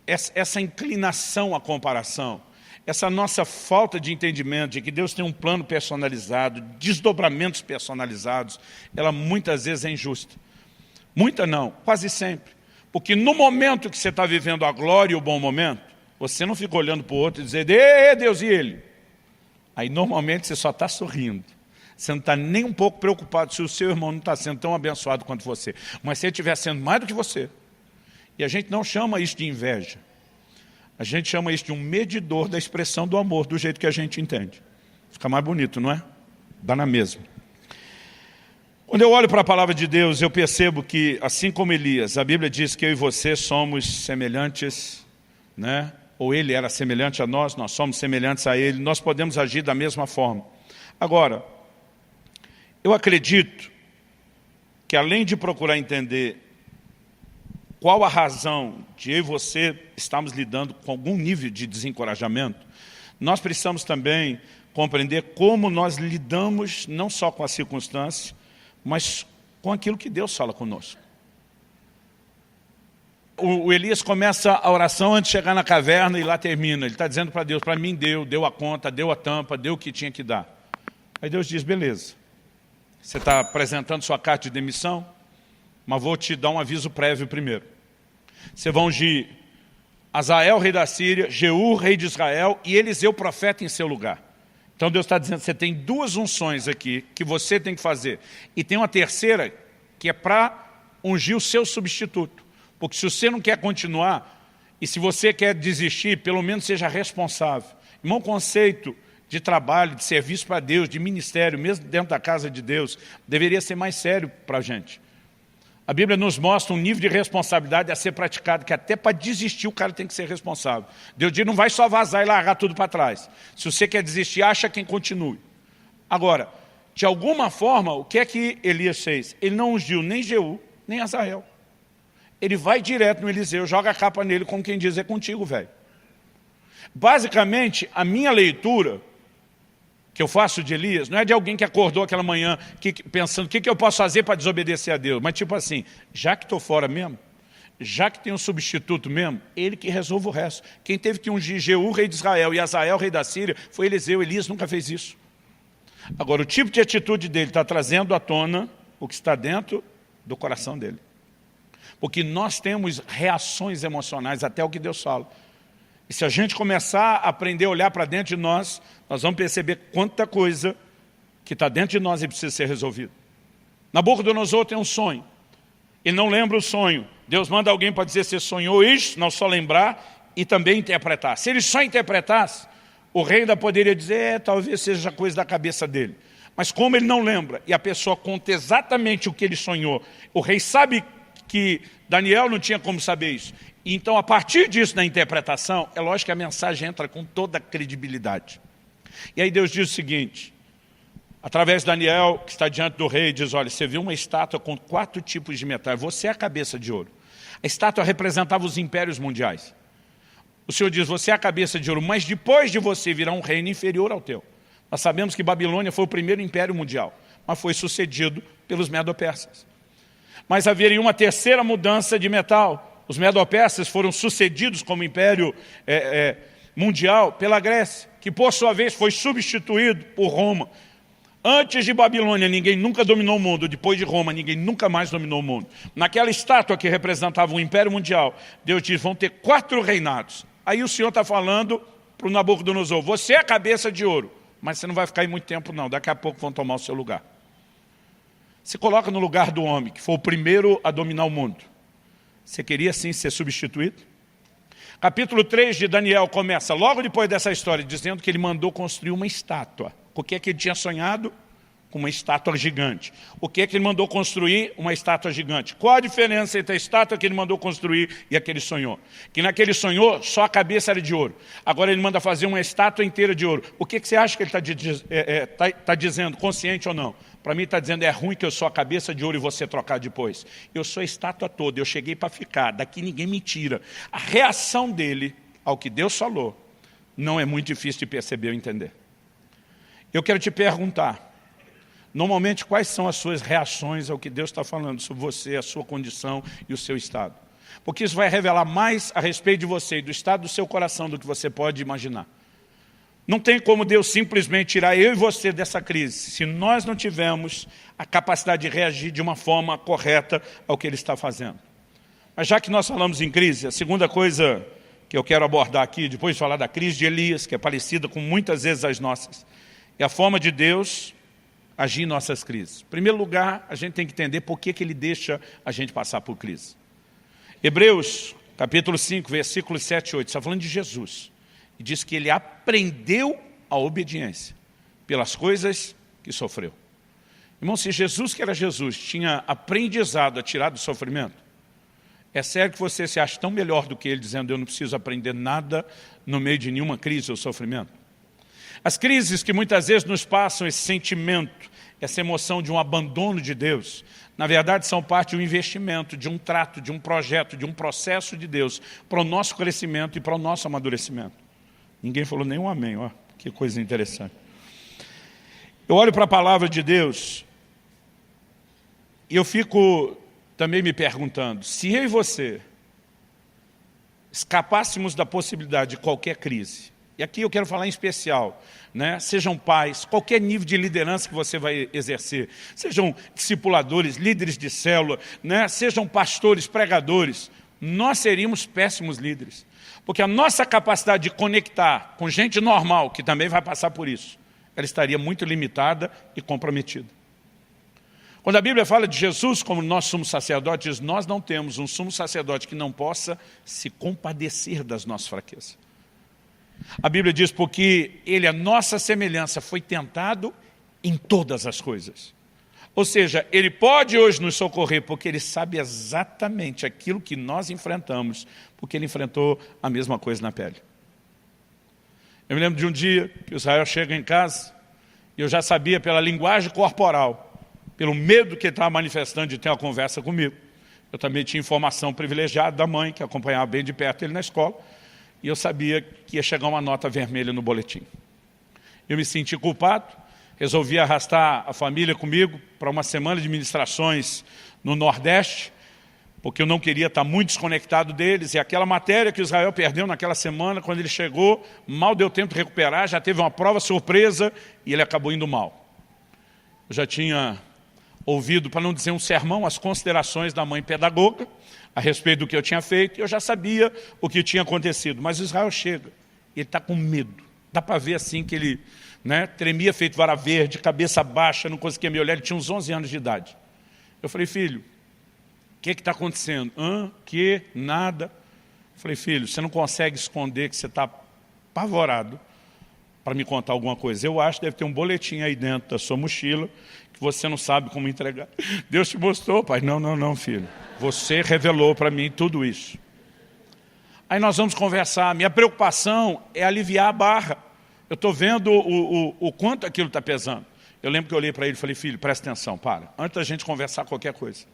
essa inclinação à comparação, essa nossa falta de entendimento de que Deus tem um plano personalizado, desdobramentos personalizados, ela muitas vezes é injusta. Muita não, quase sempre. Porque no momento que você está vivendo a glória e o bom momento, você não fica olhando para o outro e dizendo, Ê, Deus, e ele? Aí normalmente você só está sorrindo. Você não está nem um pouco preocupado se o seu irmão não está sendo tão abençoado quanto você. Mas se ele estiver sendo mais do que você. E a gente não chama isso de inveja. A gente chama isso de um medidor da expressão do amor, do jeito que a gente entende. Fica mais bonito, não é? Dá na mesma. Quando eu olho para a palavra de Deus, eu percebo que, assim como Elias, a Bíblia diz que eu e você somos semelhantes, né? Ou ele era semelhante a nós somos semelhantes a ele, nós podemos agir da mesma forma. Agora, eu acredito que além de procurar entender qual a razão de eu e você estarmos lidando com algum nível de desencorajamento, nós precisamos também compreender como nós lidamos não só com a circunstância, mas com aquilo que Deus fala conosco. O Elias começa a oração antes de chegar na caverna e lá termina. Ele está dizendo para Deus, para mim deu a conta, deu a tampa, deu o que tinha que dar. Aí Deus diz, beleza, você está apresentando sua carta de demissão, mas vou te dar um aviso prévio primeiro. Você vai ungir Azael, rei da Síria, Jeú, rei de Israel, e Eliseu, profeta, em seu lugar. Então Deus está dizendo, você tem duas unções aqui que você tem que fazer. E tem uma terceira que é para ungir o seu substituto. Porque se você não quer continuar, e se você quer desistir, pelo menos seja responsável. Irmão, conceito de trabalho, de serviço para Deus, de ministério, mesmo dentro da casa de Deus, deveria ser mais sério para a gente. A Bíblia nos mostra um nível de responsabilidade a ser praticado, que até para desistir o cara tem que ser responsável. Deus diz, não vai só vazar e largar tudo para trás. Se você quer desistir, acha quem continue. Agora, de alguma forma, o que é que Elias fez? Ele não ungiu nem Jeú, nem Azael. Ele vai direto no Eliseu, joga a capa nele, como quem diz, é contigo, velho. Basicamente, a minha leitura que eu faço de Elias, não é de alguém que acordou aquela manhã pensando o que eu posso fazer para desobedecer a Deus, mas tipo assim, já que estou fora mesmo, já que tem um substituto mesmo, ele que resolve o resto. Quem teve que ungir Jeú, rei de Israel, e Azael, rei da Síria, foi Eliseu. Elias nunca fez isso. Agora, o tipo de atitude dele está trazendo à tona o que está dentro do coração dele. Porque nós temos reações emocionais até o que Deus fala. E se a gente começar a aprender a olhar para dentro de nós, nós vamos perceber quanta coisa que está dentro de nós e precisa ser resolvida. Nabucodonosor tem um sonho. Ele não lembra o sonho. Deus manda alguém para dizer se sonhou isso, não só lembrar e também interpretar. Se ele só interpretasse, o rei ainda poderia dizer, talvez seja coisa da cabeça dele. Mas como ele não lembra e a pessoa conta exatamente o que ele sonhou, o rei sabe que Daniel não tinha como saber isso. Então, a partir disso, na interpretação, é lógico que a mensagem entra com toda a credibilidade. E aí Deus diz o seguinte, através de Daniel, que está diante do rei, diz, olha, você viu uma estátua com 4 tipos de metal, você é a cabeça de ouro. A estátua representava os impérios mundiais. O Senhor diz, você é a cabeça de ouro, mas depois de você virá um reino inferior ao teu. Nós sabemos que Babilônia foi o primeiro império mundial, mas foi sucedido pelos medo-persas. Mas haveria uma terceira mudança de metal. Os medo-persas foram sucedidos como império mundial pela Grécia, que por sua vez foi substituído por Roma. Antes de Babilônia, ninguém nunca dominou o mundo. Depois de Roma, ninguém nunca mais dominou o mundo. Naquela estátua que representava o império mundial, Deus diz, vão ter 4 reinados. Aí o Senhor está falando para o Nabucodonosor, você é a cabeça de ouro, mas você não vai ficar aí muito tempo não, daqui a pouco vão tomar o seu lugar. Se coloca no lugar do homem, que foi o primeiro a dominar o mundo. Você queria sim ser substituído? Capítulo 3 de Daniel começa logo depois dessa história, dizendo que ele mandou construir uma estátua. O que é que ele tinha sonhado? Com uma estátua gigante. O que é que ele mandou construir? Uma estátua gigante. Qual a diferença entre a estátua que ele mandou construir e a que ele sonhou? Que naquele sonhou, só a cabeça era de ouro. Agora ele manda fazer uma estátua inteira de ouro. O que você acha que ele está dizendo, consciente ou não? Para mim está dizendo, é ruim que eu sou a cabeça de ouro e você trocar depois. Eu sou a estátua toda, eu cheguei para ficar, daqui ninguém me tira. A reação dele ao que Deus falou não é muito difícil de perceber ou entender. Eu quero te perguntar, normalmente, quais são as suas reações ao que Deus está falando sobre você, a sua condição e o seu estado? Porque isso vai revelar mais a respeito de você e do estado do seu coração do que você pode imaginar. Não tem como Deus simplesmente tirar eu e você dessa crise, se nós não tivermos a capacidade de reagir de uma forma correta ao que Ele está fazendo. Mas já que nós falamos em crise, a segunda coisa que eu quero abordar aqui, depois de falar da crise de Elias, que é parecida com muitas vezes as nossas, é a forma de Deus agir em nossas crises. Em primeiro lugar, a gente tem que entender por que Ele deixa a gente passar por crise. Hebreus, capítulo 5, versículos 7 e 8, está falando de Jesus. E diz que Ele aprendeu a obediência pelas coisas que sofreu. Irmão, se Jesus, que era Jesus, tinha aprendizado a tirar do sofrimento, é sério que você se acha tão melhor do que Ele, dizendo, eu não preciso aprender nada no meio de nenhuma crise ou sofrimento? As crises que muitas vezes nos passam, esse sentimento, essa emoção de um abandono de Deus, na verdade são parte de um investimento, de um trato, de um projeto, de um processo de Deus para o nosso crescimento e para o nosso amadurecimento. Ninguém falou nenhum amém, ó, que coisa interessante. Eu olho para a palavra de Deus e eu fico também me perguntando, se eu e você escapássemos da possibilidade de qualquer crise, e aqui eu quero falar em especial, né? Sejam pais, qualquer nível de liderança que você vai exercer, sejam discipuladores, líderes de célula, né? Sejam pastores, pregadores, nós seríamos péssimos líderes, porque a nossa capacidade de conectar com gente normal, que também vai passar por isso, ela estaria muito limitada e comprometida. Quando a Bíblia fala de Jesus como nosso sumo sacerdote, diz, nós não temos um sumo sacerdote que não possa se compadecer das nossas fraquezas. A Bíblia diz, porque Ele, a nossa semelhança, foi tentado em todas as coisas. Ou seja, Ele pode hoje nos socorrer, porque Ele sabe exatamente aquilo que nós enfrentamos, porque Ele enfrentou a mesma coisa na pele. Eu me lembro de um dia que Israel chega em casa, e eu já sabia pela linguagem corporal, pelo medo que ele estava manifestando de ter uma conversa comigo. Eu também tinha informação privilegiada da mãe, que acompanhava bem de perto ele na escola, e eu sabia que ia chegar uma nota vermelha no boletim. Eu me senti culpado, resolvi arrastar a família comigo para uma semana de ministrações no Nordeste, porque eu não queria estar muito desconectado deles, e aquela matéria que Israel perdeu naquela semana, quando ele chegou, mal deu tempo de recuperar, já teve uma prova surpresa, e ele acabou indo mal. Eu já tinha ouvido, para não dizer um sermão, as considerações da mãe pedagoga a respeito do que eu tinha feito, e eu já sabia o que tinha acontecido. Mas Israel chega, e ele está com medo. Dá para ver assim que ele, né, tremia feito vara verde, cabeça baixa, não conseguia me olhar, ele tinha uns 11 anos de idade. Eu falei, filho, o que está acontecendo? Que? Nada. Eu falei, filho, você não consegue esconder que você está apavorado para me contar alguma coisa. Eu acho que deve ter um boletim aí dentro da sua mochila, que você não sabe como entregar. Deus te mostrou, pai. Não, filho. Você revelou para mim tudo isso. Aí nós vamos conversar. Minha preocupação é aliviar a barra. Eu estou vendo o quanto aquilo está pesando. Eu lembro que eu olhei para ele e falei, filho, presta atenção, para. Antes da gente conversar qualquer coisa.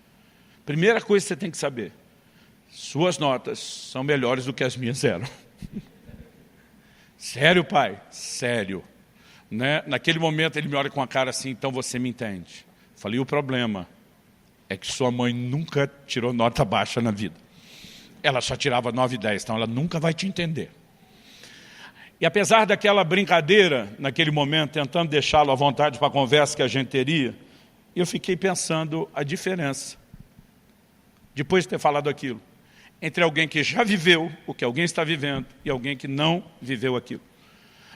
Primeira coisa que você tem que saber. Suas notas são melhores do que as minhas eram. Sério, pai? Sério. Né? Naquele momento ele me olha com a cara assim, então você me entende. Falei, o problema é que sua mãe nunca tirou nota baixa na vida. Ela só tirava 9 e 10, então ela nunca vai te entender. E apesar daquela brincadeira, naquele momento, tentando deixá-lo à vontade para a conversa que a gente teria, eu fiquei pensando a diferença, depois de ter falado aquilo, entre alguém que já viveu o que alguém está vivendo e alguém que não viveu aquilo.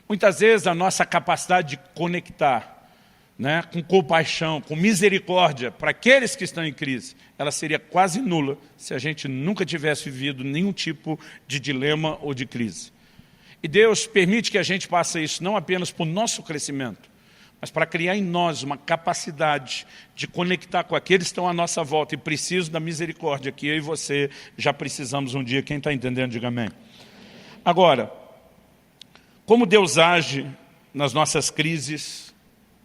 Muitas vezes a nossa capacidade de conectar, né, com compaixão, com misericórdia para aqueles que estão em crise, ela seria quase nula se a gente nunca tivesse vivido nenhum tipo de dilema ou de crise. E Deus permite que a gente passe isso não apenas para o nosso crescimento, mas para criar em nós uma capacidade de conectar com aqueles que estão à nossa volta e precisam da misericórdia que eu e você já precisamos um dia. Quem está entendendo, diga amém. Agora, como Deus age nas nossas crises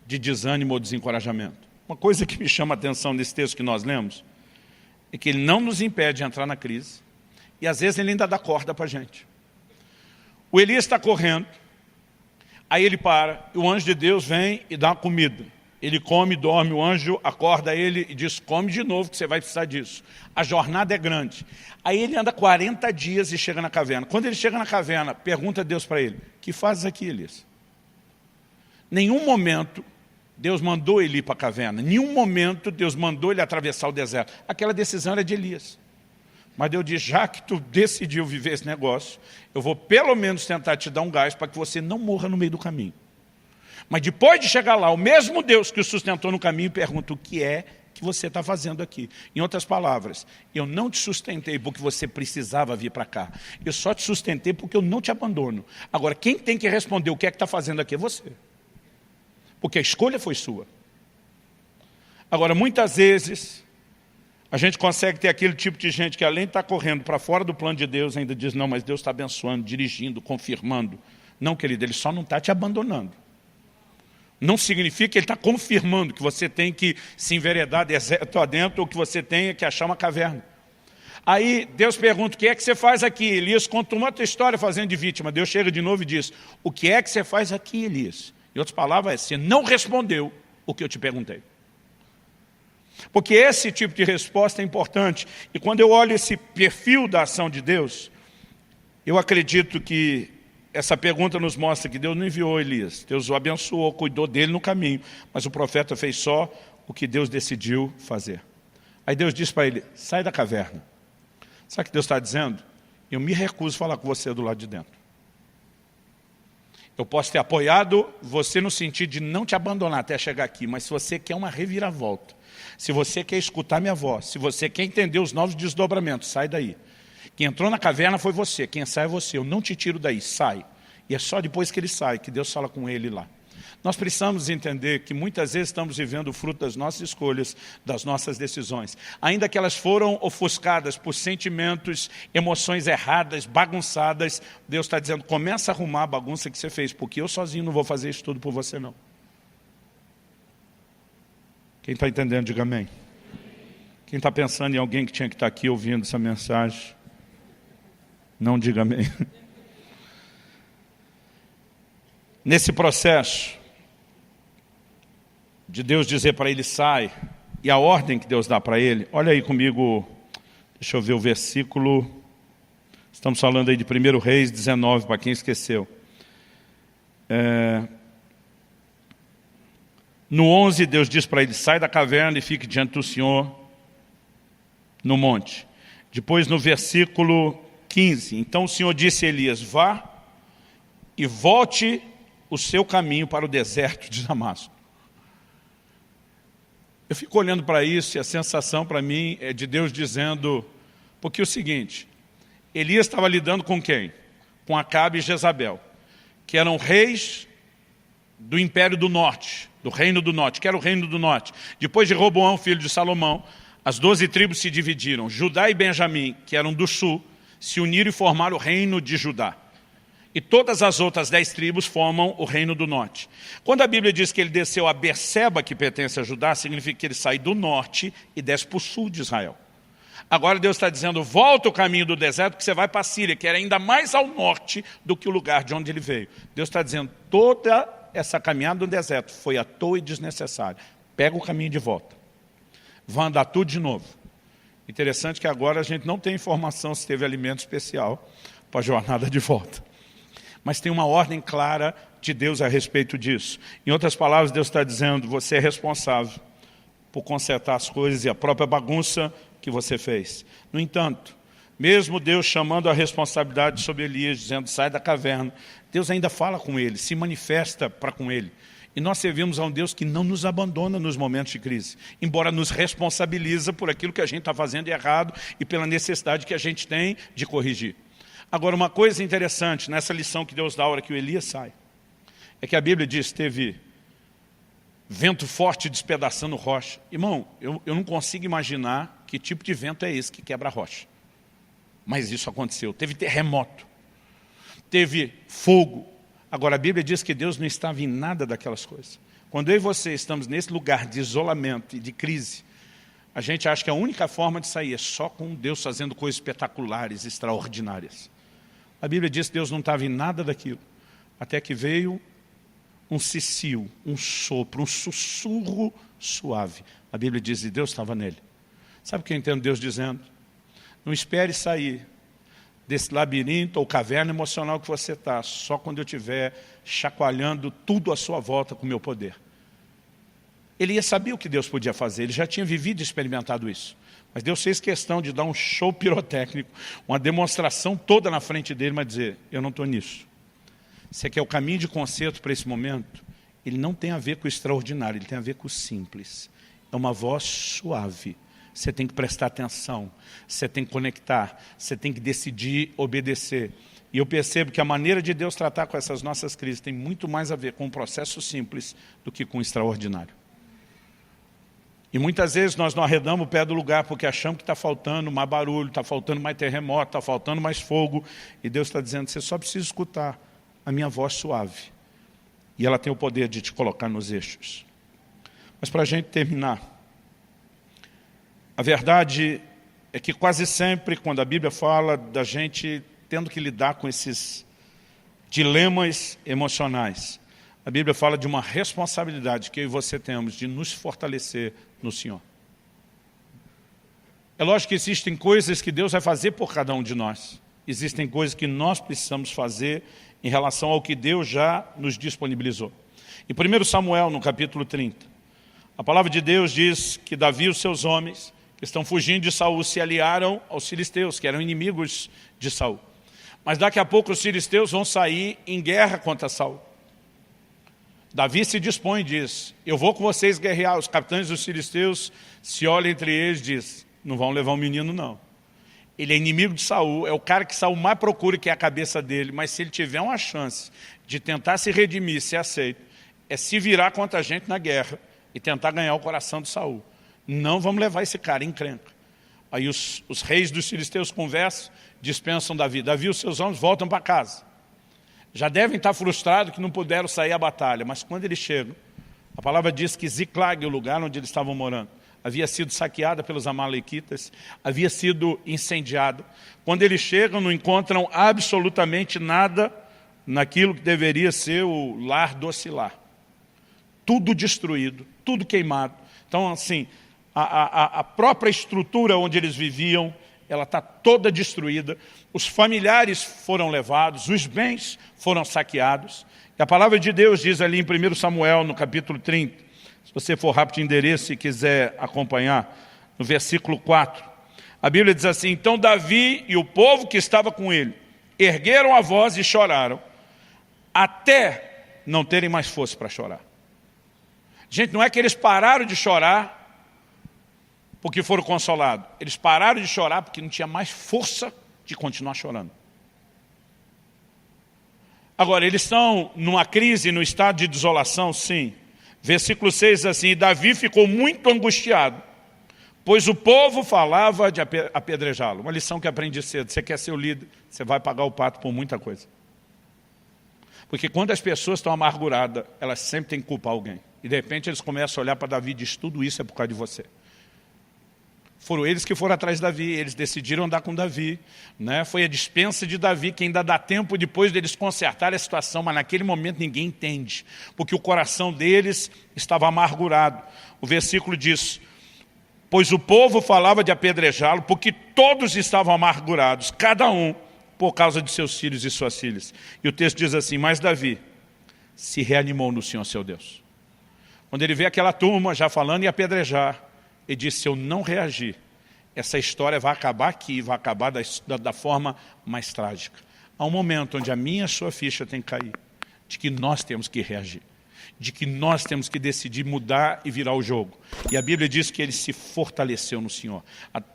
de desânimo ou desencorajamento? Uma coisa que me chama a atenção nesse texto que nós lemos é que Ele não nos impede de entrar na crise e às vezes Ele ainda dá corda para a gente. O Elias está correndo, aí ele para, e o anjo de Deus vem e dá uma comida. Ele come, dorme, o anjo acorda ele e diz, come de novo que você vai precisar disso. A jornada é grande. Aí ele anda 40 dias e chega na caverna. Quando ele chega na caverna, pergunta a Deus para ele, que fazes aqui, Elias? Nenhum momento Deus mandou ele ir para a caverna. Nenhum momento Deus mandou ele atravessar o deserto. Aquela decisão era de Elias. Mas Deus diz, já que tu decidiu viver esse negócio, eu vou pelo menos tentar te dar um gás para que você não morra no meio do caminho. Mas depois de chegar lá, o mesmo Deus que o sustentou no caminho pergunta o que é que você está fazendo aqui. Em outras palavras, eu não te sustentei porque você precisava vir para cá. Eu só te sustentei porque eu não te abandono. Agora, quem tem que responder o que é que está fazendo aqui é você. Porque a escolha foi sua. Agora, muitas vezes, a gente consegue ter aquele tipo de gente que além de estar correndo para fora do plano de Deus, ainda diz, não, mas Deus está abençoando, dirigindo, confirmando. Não, querido, Ele só não está te abandonando. Não significa que Ele está confirmando que você tem que se enveredar deserto adentro ou que você tem que achar uma caverna. Aí Deus pergunta, o que é que você faz aqui? Elias conta uma outra história fazendo de vítima. Deus chega de novo e diz, o que é que você faz aqui, Elias? Em outras palavras, você não respondeu o que eu te perguntei. Porque esse tipo de resposta é importante. E quando eu olho esse perfil da ação de Deus, eu acredito que essa pergunta nos mostra que Deus não enviou Elias. Deus o abençoou, cuidou dele no caminho. Mas o profeta fez só o que Deus decidiu fazer. Aí Deus disse para ele, sai da caverna. Sabe o que Deus está dizendo? Eu me recuso a falar com você do lado de dentro. Eu posso ter apoiado você no sentido de não te abandonar até chegar aqui. Mas se você quer uma reviravolta, se você quer escutar minha voz, se você quer entender os novos desdobramentos, sai daí. Quem entrou na caverna foi você, quem sai é você. Eu não te tiro daí, sai. E é só depois que ele sai, que Deus fala com ele lá. Nós precisamos entender que muitas vezes estamos vivendo o fruto das nossas escolhas, das nossas decisões. Ainda que elas foram ofuscadas por sentimentos, emoções erradas, bagunçadas, Deus está dizendo, começa a arrumar a bagunça que você fez, porque eu sozinho não vou fazer isso tudo por você não. Quem está entendendo, diga amém. Quem está pensando em alguém que tinha que estar aqui ouvindo essa mensagem, não diga amém. Nesse processo de Deus dizer para ele sai, e a ordem que Deus dá para ele, olha aí comigo, deixa eu ver o versículo, estamos falando aí de 1 Reis 19, para quem esqueceu. No 11, Deus diz para ele, sai da caverna e fique diante do Senhor no monte. Depois no versículo 15, então o Senhor disse a Elias, vá e volte o seu caminho para o deserto de Damasco. Eu fico olhando para isso e a sensação para mim é de Deus dizendo, porque é o seguinte, Elias estava lidando com quem? Com Acabe e Jezabel, que eram reis do Império do Norte, do Reino do Norte, que era o Reino do Norte. Depois de Roboão, filho de Salomão, as 12 tribos se dividiram. Judá e Benjamim, que eram do sul, se uniram e formaram o Reino de Judá. E todas as outras 10 tribos formam o Reino do Norte. Quando a Bíblia diz que ele desceu a Berseba, que pertence a Judá, significa que ele sai do norte e desce para o sul de Israel. Agora Deus está dizendo, volta o caminho do deserto, que você vai para a Síria, que era ainda mais ao norte do que o lugar de onde ele veio. Deus está dizendo, toda essa caminhada no deserto foi à toa e desnecessária. Pega o caminho de volta. Vai andar tudo de novo. Interessante que agora a gente não tem informação se teve alimento especial para a jornada de volta. Mas tem uma ordem clara de Deus a respeito disso. Em outras palavras, Deus está dizendo, você é responsável por consertar as coisas e a própria bagunça que você fez. No entanto, mesmo Deus chamando a responsabilidade sobre Elias, dizendo, sai da caverna, Deus ainda fala com ele, se manifesta para com ele. E nós servimos a um Deus que não nos abandona nos momentos de crise, embora nos responsabiliza por aquilo que a gente está fazendo errado e pela necessidade que a gente tem de corrigir. Agora, uma coisa interessante nessa lição que Deus dá a hora que o Elias sai, é que a Bíblia diz que teve vento forte despedaçando rocha. Irmão, eu não consigo imaginar que tipo de vento é esse que quebra a rocha. Mas isso aconteceu. Teve terremoto, teve fogo. Agora, a Bíblia diz que Deus não estava em nada daquelas coisas. Quando eu e você estamos nesse lugar de isolamento e de crise, a gente acha que a única forma de sair é só com Deus fazendo coisas espetaculares, extraordinárias. A Bíblia diz que Deus não estava em nada daquilo, até que veio um cicio, um sopro, um sussurro suave. A Bíblia diz que Deus estava nele. Sabe o que eu entendo Deus dizendo? Não espere sair desse labirinto ou caverna emocional que você está, só quando eu estiver chacoalhando tudo à sua volta com o meu poder. Ele ia saber o que Deus podia fazer, ele já tinha vivido e experimentado isso. Mas Deus fez questão de dar um show pirotécnico, uma demonstração toda na frente dele, mas dizer, eu não estou nisso. Você quer o caminho de conserto para esse momento? Ele não tem a ver com o extraordinário, ele tem a ver com o simples. É uma voz suave. Você tem que prestar atenção, você tem que conectar, você tem que decidir obedecer. E eu percebo que a maneira de Deus tratar com essas nossas crises tem muito mais a ver com um processo simples do que com o extraordinário. E muitas vezes nós não arredamos o pé do lugar porque achamos que está faltando mais barulho, está faltando mais terremoto, está faltando mais fogo. E Deus está dizendo, você só precisa escutar a minha voz suave. E ela tem o poder de te colocar nos eixos. Mas para a gente terminar, a verdade é que quase sempre, quando a Bíblia fala da gente tendo que lidar com esses dilemas emocionais, a Bíblia fala de uma responsabilidade que eu e você temos de nos fortalecer no Senhor. É lógico que existem coisas que Deus vai fazer por cada um de nós. Existem coisas que nós precisamos fazer em relação ao que Deus já nos disponibilizou. Em 1 Samuel, no capítulo 30, a palavra de Deus diz que Davi e os seus homens, que estão fugindo de Saul, se aliaram aos filisteus, que eram inimigos de Saul. Mas daqui a pouco os filisteus vão sair em guerra contra Saul. Davi se dispõe e diz, eu vou com vocês guerrear. Os capitães dos filisteus se olham entre eles e dizem, não vão levar o menino não. Ele é inimigo de Saul, é o cara que Saul mais procura, que é a cabeça dele, mas se ele tiver uma chance de tentar se redimir, ser aceito, é se virar contra a gente na guerra e tentar ganhar o coração de Saul. Não vamos levar esse cara em encrenca. Aí os reis dos filisteus conversam, dispensam Davi. Davi e os seus homens voltam para casa. Já devem estar frustrados que não puderam sair à batalha, mas quando eles chegam, a palavra diz que Ziclag, o lugar onde eles estavam morando, havia sido saqueada pelos amalequitas, havia sido incendiada. Quando eles chegam, não encontram absolutamente nada naquilo que deveria ser o lar do lar. Tudo destruído, tudo queimado. Então, assim, a própria estrutura onde eles viviam, ela está toda destruída. Os familiares foram levados, os bens foram saqueados. E a palavra de Deus diz ali em 1 Samuel, no capítulo 30, se você for rápido de endereço e quiser acompanhar, no versículo 4, a Bíblia diz assim, então Davi e o povo que estava com ele ergueram a voz e choraram, até não terem mais força para chorar. Gente, não é que eles pararam de chorar porque foram consolados. Eles pararam de chorar porque não tinha mais força de continuar chorando. Agora, eles estão numa crise, num estado de desolação, sim. Versículo 6 diz assim, Davi ficou muito angustiado, pois o povo falava de apedrejá-lo. Uma lição que aprendi cedo, você quer ser o líder, você vai pagar o pato por muita coisa. Porque quando as pessoas estão amarguradas, elas sempre têm que culpar alguém. E de repente eles começam a olhar para Davi e dizem, tudo isso é por causa de você. Foram eles que foram atrás de Davi, eles decidiram andar com Davi, né? Foi a dispensa de Davi que ainda dá tempo depois deles consertarem a situação, mas naquele momento ninguém entende, porque o coração deles estava amargurado. O versículo diz, pois o povo falava de apedrejá-lo, porque todos estavam amargurados, cada um por causa de seus filhos e suas filhas. E o texto diz assim, mas Davi se reanimou no Senhor seu Deus. Quando ele vê aquela turma já falando em apedrejar, ele disse, se eu não reagir, essa história vai acabar aqui, vai acabar da forma mais trágica. Há um momento onde a minha e a sua ficha tem que cair, de que nós temos que reagir, de que nós temos que decidir mudar e virar o jogo. E a Bíblia diz que ele se fortaleceu no Senhor.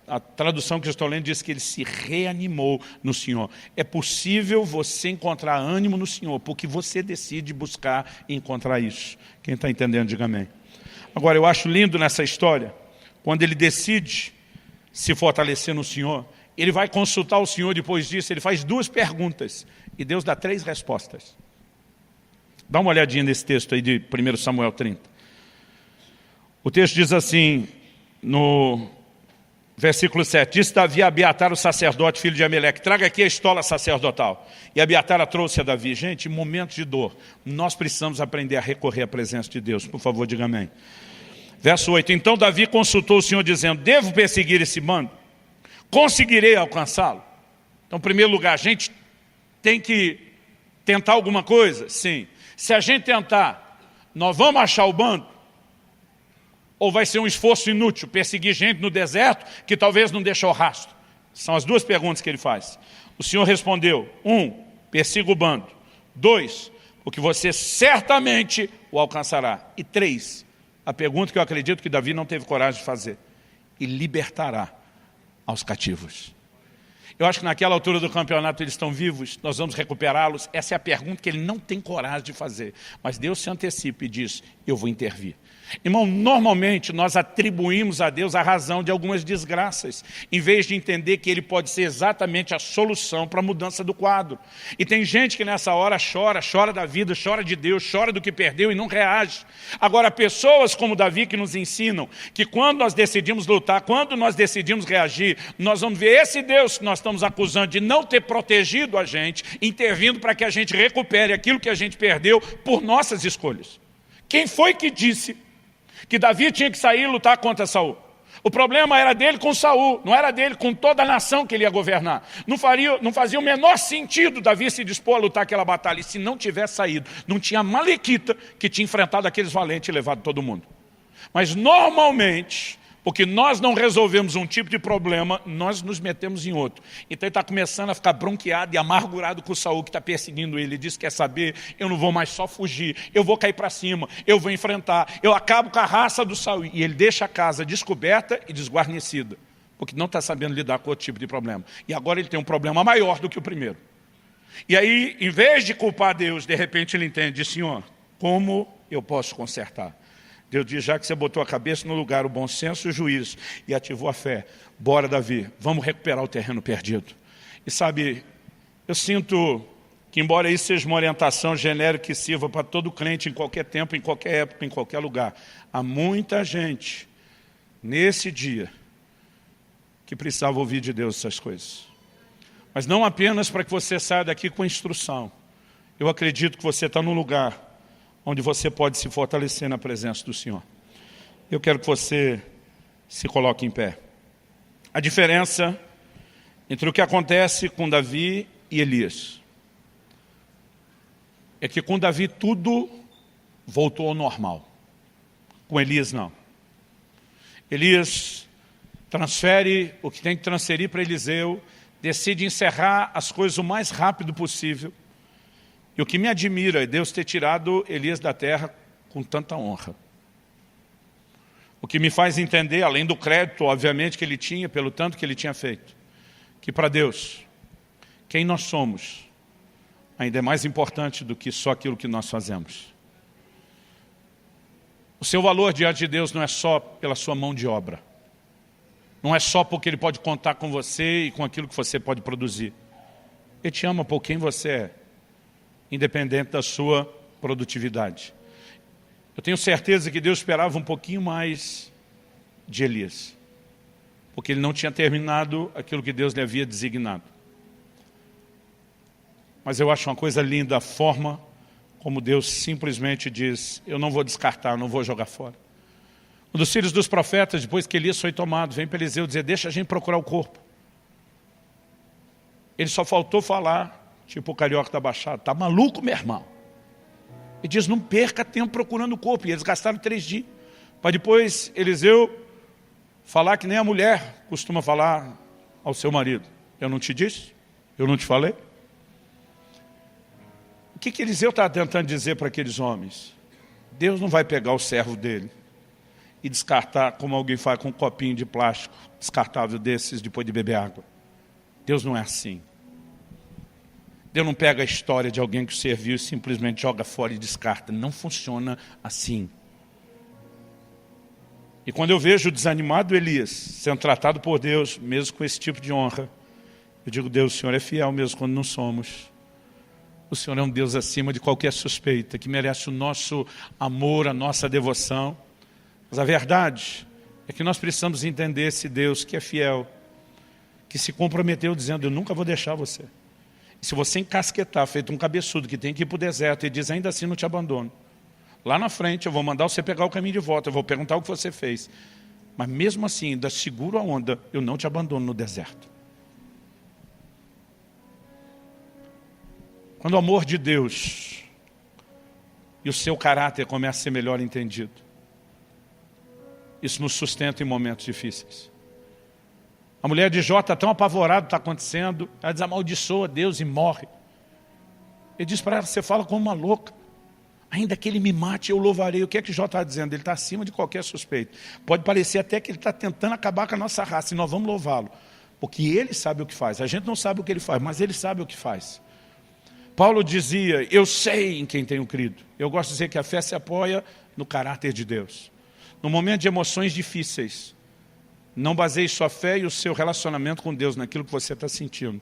A tradução que eu estou lendo diz que ele se reanimou no Senhor. É possível você encontrar ânimo no Senhor, porque você decide buscar e encontrar isso. Quem está entendendo, diga amém. Agora, eu acho lindo nessa história, quando ele decide se fortalecer no Senhor, ele vai consultar o Senhor depois disso, ele faz 2 perguntas, e Deus dá 3 respostas. Dá uma olhadinha nesse texto aí de 1 Samuel 30. O texto diz assim, no versículo 7, disse Davi a Abiatar, o sacerdote, filho de Ameleque, traga aqui a estola sacerdotal. E Abiatar a trouxe a Davi. Gente, em momentos de dor, nós precisamos aprender a recorrer à presença de Deus. Por favor, diga amém. Verso 8, então Davi consultou o Senhor dizendo, devo perseguir esse bando? Conseguirei alcançá-lo? Então, em primeiro lugar, a gente tem que tentar alguma coisa? Sim. Se a gente tentar, nós vamos achar o bando? Ou vai ser um esforço inútil, perseguir gente no deserto que talvez não deixe o rastro? São as duas perguntas que ele faz. O Senhor respondeu: 1, persiga o bando. 2, porque você certamente o alcançará. E 3, a pergunta que eu acredito que Davi não teve coragem de fazer: e libertará aos cativos. Eu acho que naquela altura do campeonato eles estão vivos, nós vamos recuperá-los. Essa é a pergunta que ele não tem coragem de fazer. Mas Deus se antecipa e diz: eu vou intervir. Irmão, normalmente nós atribuímos a Deus a razão de algumas desgraças, em vez de entender que Ele pode ser exatamente a solução para a mudança do quadro. E tem gente que nessa hora chora da vida, chora de Deus, chora do que perdeu e não reage. Agora, pessoas como Davi que nos ensinam que quando nós decidimos lutar, quando nós decidimos reagir, nós vamos ver esse Deus que nós estamos acusando de não ter protegido a gente, intervindo para que a gente recupere aquilo que a gente perdeu por nossas escolhas. Quem foi que disse que Davi tinha que sair e lutar contra Saul? O problema era dele com Saul, não era dele com toda a nação que ele ia governar. Não fazia o menor sentido Davi se dispor a lutar aquela batalha. E se não tivesse saído, não tinha Malequita que tinha enfrentado aqueles valentes e levado todo mundo. Mas normalmente, porque nós não resolvemos um tipo de problema, nós nos metemos em outro. Então ele está começando a ficar bronqueado e amargurado com o Saul que está perseguindo ele. Ele diz: quer saber, eu não vou mais só fugir, eu vou cair para cima, eu vou enfrentar, eu acabo com a raça do Saul. E ele deixa a casa descoberta e desguarnecida, porque não está sabendo lidar com outro tipo de problema. E agora ele tem um problema maior do que o primeiro. E aí, em vez de culpar Deus, de repente ele entende: Senhor, como eu posso consertar? Deus diz: já que você botou a cabeça no lugar, o bom senso e o juízo, e ativou a fé, bora, Davi, vamos recuperar o terreno perdido. E sabe, eu sinto que, embora isso seja uma orientação genérica que sirva para todo crente, em qualquer tempo, em qualquer época, em qualquer lugar, há muita gente, nesse dia, que precisava ouvir de Deus essas coisas. Mas não apenas para que você saia daqui com instrução. Eu acredito que você está num lugar onde você pode se fortalecer na presença do Senhor. Eu quero que você se coloque em pé. A diferença entre o que acontece com Davi e Elias é que com Davi tudo voltou ao normal. Com Elias não. Elias transfere o que tem que transferir para Eliseu, decide encerrar as coisas o mais rápido possível. E o que me admira é Deus ter tirado Elias da terra com tanta honra. O que me faz entender, além do crédito, obviamente, que ele tinha, pelo tanto que ele tinha feito, que para Deus, quem nós somos, ainda é mais importante do que só aquilo que nós fazemos. O seu valor diante de Deus não é só pela sua mão de obra. Não é só porque Ele pode contar com você e com aquilo que você pode produzir. Ele te ama por quem você é, independente da sua produtividade. Eu tenho certeza que Deus esperava um pouquinho mais de Elias, porque ele não tinha terminado aquilo que Deus lhe havia designado. Mas eu acho uma coisa linda a forma como Deus simplesmente diz: eu não vou descartar, não vou jogar fora. Um dos filhos dos profetas, depois que Elias foi tomado, vem para Eliseu dizer: deixa a gente procurar o corpo. Ele só faltou falar, tipo o carioca da Baixada: tá maluco, meu irmão? Ele diz: não perca tempo procurando o corpo. E eles gastaram 3 dias. Para depois Eliseu falar que nem a mulher costuma falar ao seu marido: eu não te disse? Eu não te falei? O que Eliseu está tentando dizer para aqueles homens? Deus não vai pegar o servo dele e descartar como alguém faz com um copinho de plástico descartável desses depois de beber água. Deus não é assim. Deus não pega a história de alguém que o serviu e simplesmente joga fora e descarta. Não funciona assim. E quando eu vejo o desanimado Elias sendo tratado por Deus, mesmo com esse tipo de honra, eu digo: Deus, o Senhor é fiel mesmo quando não somos. O Senhor é um Deus acima de qualquer suspeita, que merece o nosso amor, a nossa devoção. Mas a verdade é que nós precisamos entender esse Deus que é fiel, que se comprometeu dizendo: eu nunca vou deixar você. E se você encasquetar, feito um cabeçudo que tem que ir para o deserto e diz: ainda assim não te abandono, lá na frente eu vou mandar você pegar o caminho de volta, eu vou perguntar o que você fez. Mas mesmo assim, ainda seguro a onda, eu não te abandono no deserto. Quando o amor de Deus e o seu caráter começa a ser melhor entendido, isso nos sustenta em momentos difíceis. A mulher de Jó está tão apavorada do que está acontecendo, ela diz, amaldiçoa Deus e morre. Ele diz para ela, você fala como uma louca. Ainda que ele me mate, eu louvarei. O que é que Jó está dizendo? Ele está acima de qualquer suspeito. Pode parecer até que ele está tentando acabar com a nossa raça, e nós vamos louvá-lo. Porque ele sabe o que faz. A gente não sabe o que ele faz, mas ele sabe o que faz. Paulo dizia, eu sei em quem tenho crido. Eu gosto de dizer que a fé se apoia no caráter de Deus. No momento de emoções difíceis, não baseie sua fé e o seu relacionamento com Deus naquilo que você está sentindo.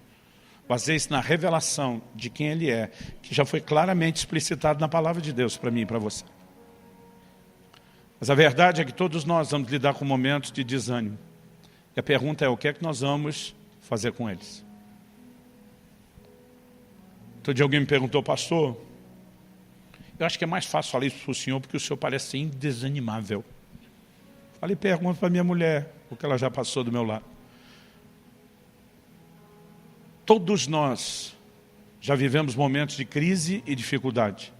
Baseie-se na revelação de quem Ele é, que já foi claramente explicitado na palavra de Deus para mim e para você. Mas a verdade é que todos nós vamos lidar com momentos de desânimo. E a pergunta é, o que é que nós vamos fazer com eles? Outro dia alguém me perguntou, pastor, eu acho que é mais fácil falar isso para o senhor, porque o senhor parece ser indesanimável. Falei, pergunta para minha mulher, porque ela já passou do meu lado. Todos nós já vivemos momentos de crise e dificuldade.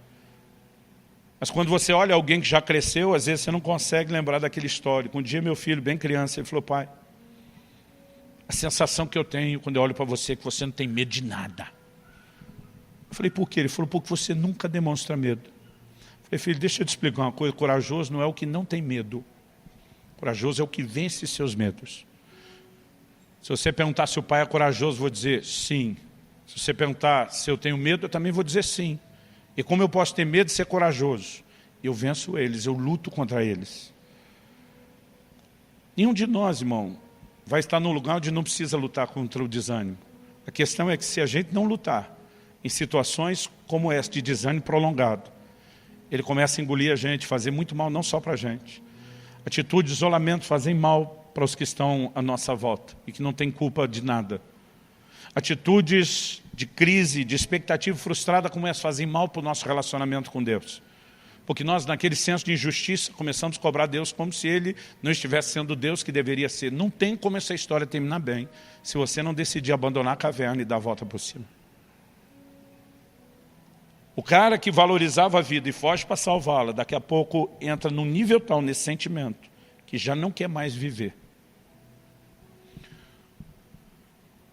Mas quando você olha alguém que já cresceu, às vezes você não consegue lembrar daquele histórico. Um dia meu filho, bem criança, ele falou, pai, a sensação que eu tenho quando eu olho para você é que você não tem medo de nada. Eu falei, por quê? Ele falou, porque você nunca demonstra medo. Eu falei, filho, deixa eu te explicar uma coisa, corajoso não é o que não tem medo. Corajoso é o que vence seus medos. Se você perguntar se o pai é corajoso, eu vou dizer sim. Se você perguntar se eu tenho medo, eu também vou dizer sim. E como eu posso ter medo de ser corajoso? Eu venço eles, eu luto contra eles. Nenhum de nós, irmão, vai estar num lugar onde não precisa lutar contra o desânimo. A questão é que se a gente não lutar em situações como essa de desânimo prolongado, ele começa a engolir a gente, fazer muito mal não só para a gente. Atitude de isolamento fazem mal para os que estão à nossa volta e que não têm culpa de nada. Atitudes de crise, de expectativa frustrada começam a fazer mal para o nosso relacionamento com Deus. Porque nós, naquele senso de injustiça, começamos a cobrar Deus como se Ele não estivesse sendo Deus que deveria ser. Não tem como essa história terminar bem se você não decidir abandonar a caverna e dar a volta por cima. O cara que valorizava a vida e foge para salvá-la, daqui a pouco entra num nível tal nesse sentimento, que já não quer mais viver.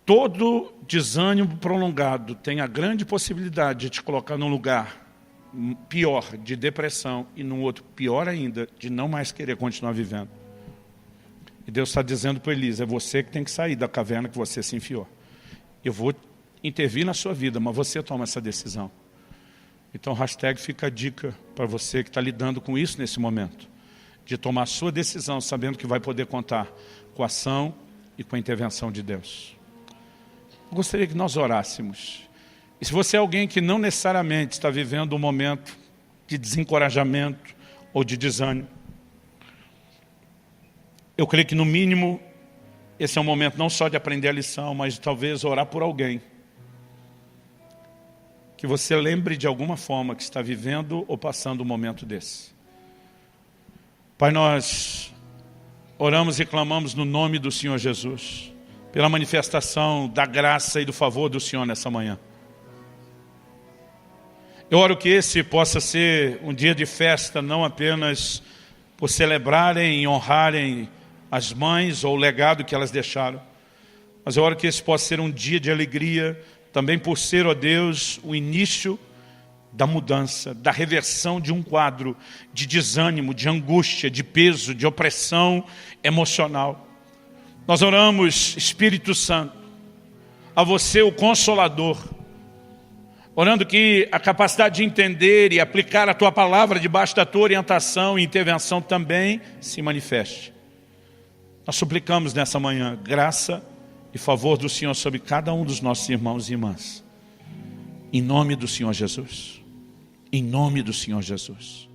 Todo desânimo prolongado tem a grande possibilidade de te colocar num lugar pior, de depressão, e num outro pior ainda, de não mais querer continuar vivendo. E Deus está dizendo para Elisa, é você que tem que sair da caverna que você se enfiou. Eu vou intervir na sua vida, mas você toma essa decisão. Então, hashtag fica a dica para você que está lidando com isso nesse momento, de tomar a sua decisão, sabendo que vai poder contar com a ação e com a intervenção de Deus. Eu gostaria que nós orássemos. E se você é alguém que não necessariamente está vivendo um momento de desencorajamento ou de desânimo, eu creio que no mínimo esse é um momento não só de aprender a lição, mas de talvez orar por alguém. Que você lembre de alguma forma que está vivendo ou passando um momento desse. Pai, nós oramos e clamamos no nome do Senhor Jesus, pela manifestação da graça e do favor do Senhor nessa manhã. Eu oro que esse possa ser um dia de festa, não apenas por celebrarem e honrarem as mães ou o legado que elas deixaram, mas eu oro que esse possa ser um dia de alegria, também por ser, ó Deus, o início da mudança, da reversão de um quadro de desânimo, de angústia, de peso, de opressão emocional. Nós oramos, Espírito Santo, a você o Consolador, orando que a capacidade de entender e aplicar a Tua palavra debaixo da Tua orientação e intervenção também se manifeste. Nós suplicamos nessa manhã graça e favor do Senhor sobre cada um dos nossos irmãos e irmãs. Em nome do Senhor Jesus. Em nome do Senhor Jesus.